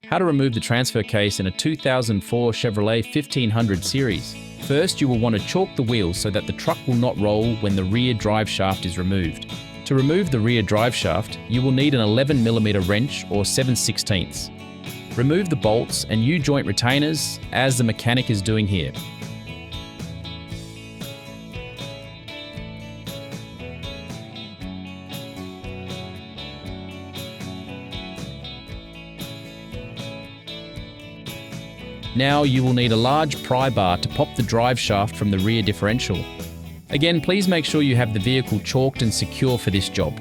How to remove the transfer case in a 2004 Chevrolet 1500 series. First, you will want to chalk the wheels so that the truck will not roll when the rear drive shaft is removed. To remove the rear drive shaft, you will need an 11mm wrench or 7/16. Remove the bolts and U-joint retainers as the mechanic is doing here. Now you will need a large pry bar to pop the drive shaft from the rear differential. Again, please make sure you have the vehicle chalked and secure for this job.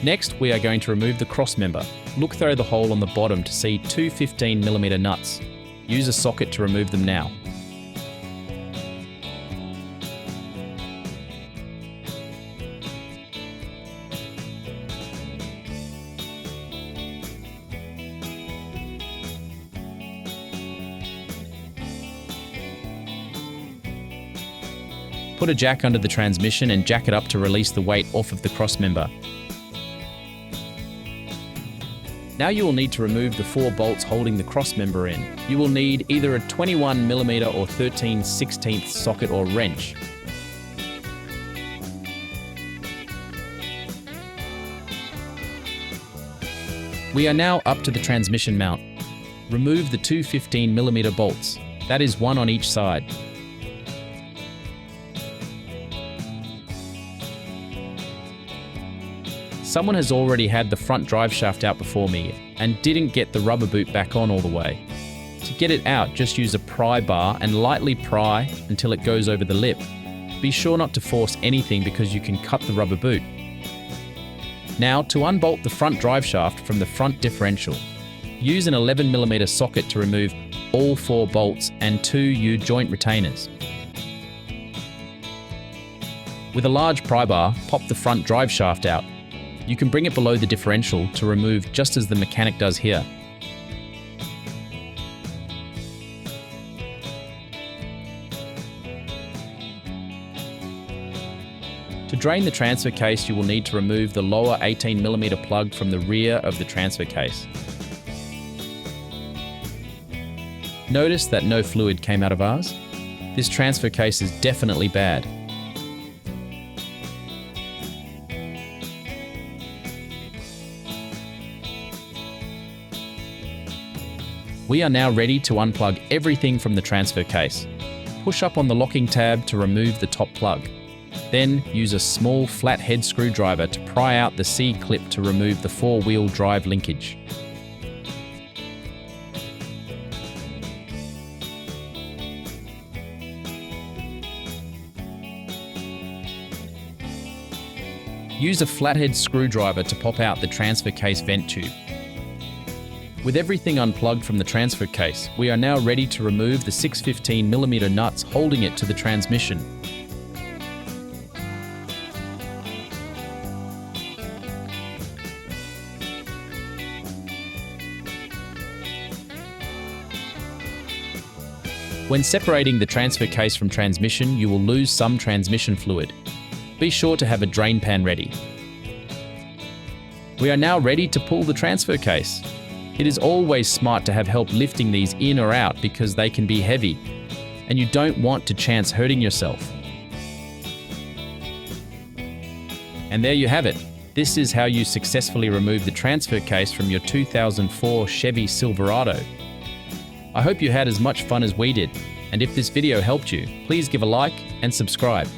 Next, we are going to remove the cross member. Look through the hole on the bottom to see two 15mm nuts. Use a socket to remove them now. Put a jack under the transmission and jack it up to release the weight off of the cross member. Now you will need to remove the 4 bolts holding the cross member in. You will need either a 21mm or 13/16 socket or wrench. We are now up to the transmission mount. Remove the two 15mm bolts. That is one on each side. Someone has already had the front drive shaft out before me and didn't get the rubber boot back on all the way. To get it out, just use a pry bar and lightly pry until it goes over the lip. Be sure not to force anything because you can cut the rubber boot. Now, to unbolt the front drive shaft from the front differential, use an 11mm socket to remove all 4 bolts and 2 U-joint retainers. With a large pry bar, pop the front drive shaft out. You can bring it below the differential to remove just as the mechanic does here. To drain the transfer case, you will need to remove the lower 18mm plug from the rear of the transfer case. Notice that no fluid came out of ours. This transfer case is definitely bad. We are now ready to unplug everything from the transfer case. Push up on the locking tab to remove the top plug. Then use a small flathead screwdriver to pry out the C-clip to remove the 4-wheel drive linkage. Use a flathead screwdriver to pop out the transfer case vent tube. With everything unplugged from the transfer case, we are now ready to remove the 6 15mm nuts holding it to the transmission. When separating the transfer case from transmission, you will lose some transmission fluid. Be sure to have a drain pan ready. We are now ready to pull the transfer case. It is always smart to have help lifting these in or out because they can be heavy, and you don't want to chance hurting yourself. And there you have it. This is how you successfully remove the transfer case from your 2004 Chevy Silverado. I hope you had as much fun as we did, and if this video helped you, please give a like and subscribe.